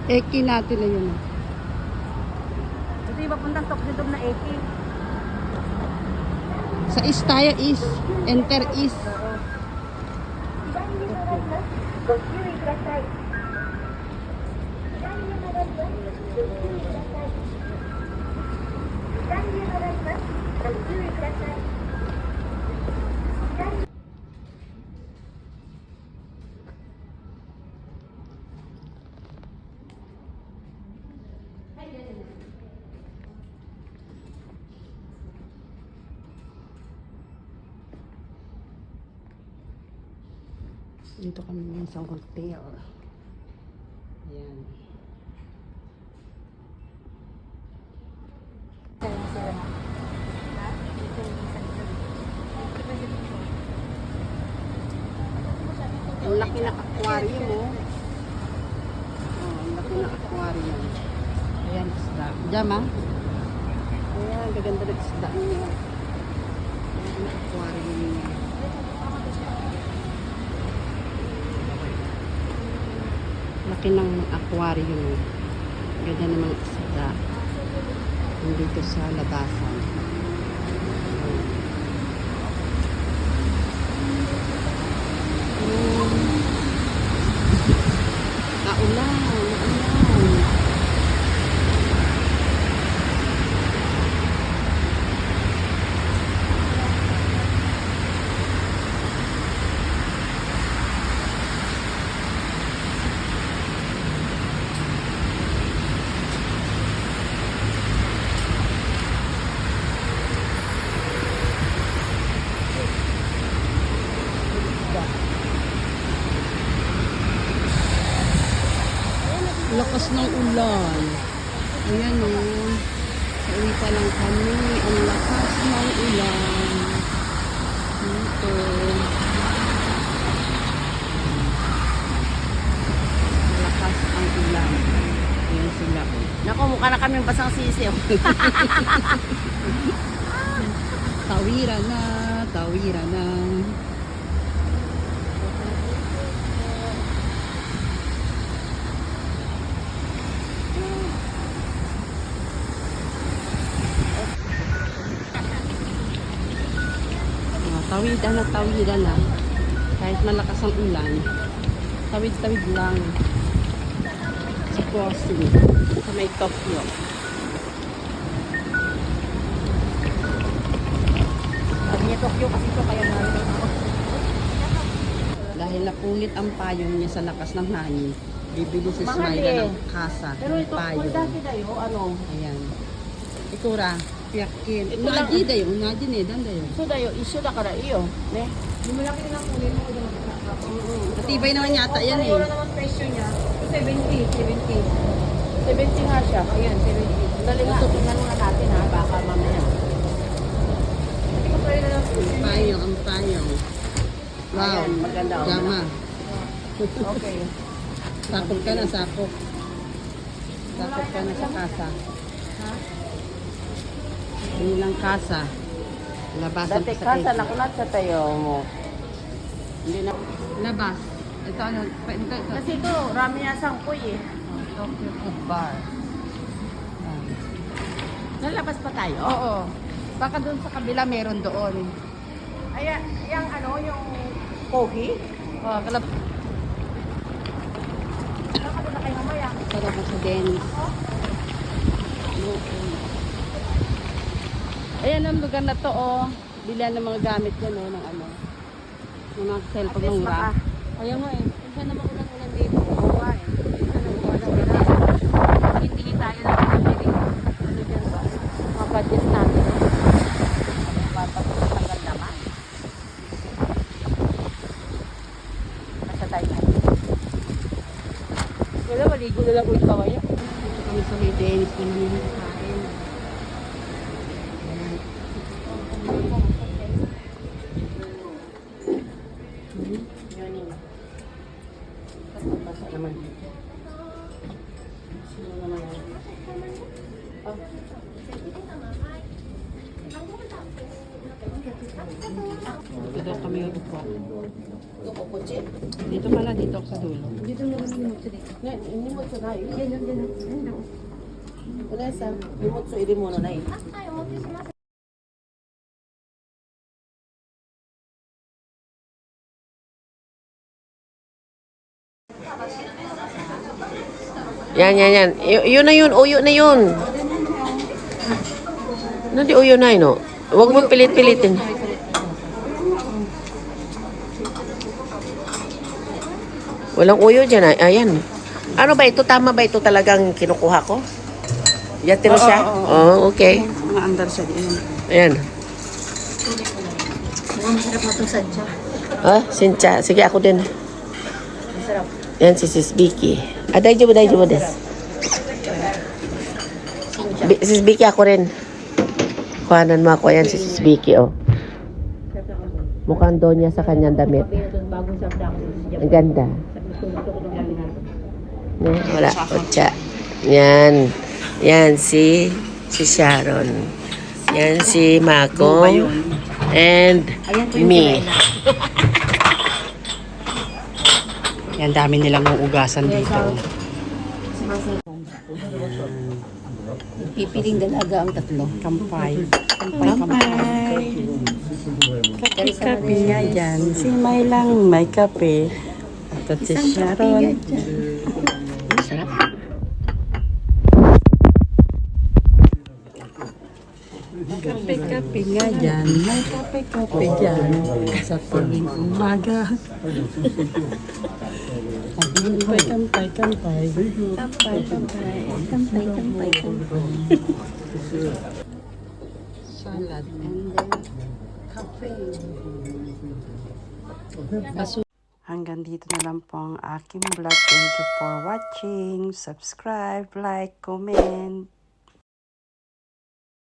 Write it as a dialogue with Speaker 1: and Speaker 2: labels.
Speaker 1: Eki natin na yun.
Speaker 2: Ito yung papuntang Tokyo na Eki.
Speaker 1: Sa East tayo, East. Enter East. Dito kami ngayon sa hotel. Ayan. Ang laki ng aquarium mo. Oh, ang laki ng aquarium. Ayan, isda. Diyan, ma? Ayan, gaganda ng isda niya. Ayan, ang aquarium niya. Laki ng aquarium. Ganda ng mga isda. Nandito sa labasan. Naulan. Lakas ng ulan. Ayan o. Sa uwi pa lang kami. Ang lakas ng ulan. Dito. Lakas ang ulan. Ayan sila.
Speaker 2: Naku, mukha na kami basang sisiw.
Speaker 1: Tawira na. Tawira na. Tawidan na tawidan na. Kahit malakas ang ulan, tawid-tawid lang sa crossing sa may Tokyo.
Speaker 2: Sabi niya Tokyo kasi ito kaya narito ako.
Speaker 1: Dahil napunit ang payong niya sa lakas ng hangin, bibili si
Speaker 2: Mahal
Speaker 1: Smiley
Speaker 2: eh.
Speaker 1: ng kasa,
Speaker 2: Pero
Speaker 1: ng
Speaker 2: ito,
Speaker 1: payong.
Speaker 2: dati tayo, ano?
Speaker 1: Ayan. Ikura, piyakin.
Speaker 2: Ito lang.
Speaker 1: Unaji dayo, unaji ne, dan dayo.
Speaker 2: So tayo, issue na kara iyo. Ne? Hindi mo lang lang kunin mo kung
Speaker 1: Matibay naman yata yan eh.
Speaker 2: Wala naman presyo niya. 70, 70. 70 nga siya. Ayan, 70. Dali nga, tingnan nga natin ha, baka mamaya. Hindi ko pwede na lang.
Speaker 1: Payong, ang payong. Wow,
Speaker 2: Ayan, maganda, oh.
Speaker 1: Jama.
Speaker 2: Okay.
Speaker 1: Sakop ka na, sakop. Sakop ka na sa kasa.
Speaker 2: Ha?
Speaker 1: Inilang kasa. Labasan
Speaker 2: Dati
Speaker 1: pa sa
Speaker 2: kasa
Speaker 1: kesa.
Speaker 2: nakunat sa tayo mo. Hindi na.
Speaker 1: Labas. Ito ano, ito.
Speaker 2: Kasi ito, rami na sangkoy eh.
Speaker 1: Tokyo Food Bar.
Speaker 2: Nalabas pa tayo?
Speaker 1: Oo. Baka doon sa kabila meron doon.
Speaker 2: Ay, yung ano, yung kogi?
Speaker 1: Oh, kalap.
Speaker 2: Baka doon na kayo mamaya.
Speaker 1: Sarap sa Dennis. Ayan ang lugar na to, oh. Bilihan ng mga gamit yan, oh, ng ano. Ng mga cellphone ng mura.
Speaker 2: Ayaw nga eh. Minsan naman ulan-ulan dito. Oo nga eh. Minsan naman ulan-ulan. Hindi tayo na pinabili. Ano dyan ba? Mga budget natin. Patapos ng naman. Basta tayo. Wala, maligo na lang ulit pa kaya.
Speaker 1: Ito kami sa may Dennis na namin kain.
Speaker 2: Basta naman. Sino naman yan? Oh.
Speaker 1: Dito kami upo. Dito pala, dito ako sa dulo.
Speaker 2: Dito naman yung mutsu dito. Ini mutsu na. Yan. Wala sa mutsu iri mo na eh.
Speaker 3: Yan. Yun na yun, uyo na yun. Hindi uyo na yun, no? Huwag mo pilit-pilitin. Walang uyo dyan, ayan. Ano ba ito? Tama ba ito talagang kinukuha ko? Yatiro siya? Oo, okay.
Speaker 1: Mga andar siya din.
Speaker 3: Ayan.
Speaker 2: Masarap na itong sadya.
Speaker 3: Ah, Sincha. Sige, ako din.
Speaker 2: Masarap.
Speaker 3: Yan si Sis Vicky. Daiju des. Sis Vicky, ako rin. Kuhanan mo ako. Yan si Sis Vicky, oh. Mukhang doon niya sa kanyang damit.
Speaker 2: Bagong sabda ako.
Speaker 3: Ang ganda.
Speaker 2: Gusto ko itong gabi natin.
Speaker 3: Wala. Otsa. Yan. Yan si Sharon. Yan si Mako. And me.
Speaker 1: Yan, dami nilang uugasan dito.
Speaker 2: Pipiling dalaga ang tatlo.
Speaker 1: Kampay. Kape nga dyan. Si May lang may kape. At si Sharon.
Speaker 3: Sarap.
Speaker 1: Kape nga dyan. May kape dyan. Sa tuwing umaga. Kampay. Salad and cafe. Hanggang dito na lang po ang aking vlog. Thank you for watching. Subscribe, like, comment.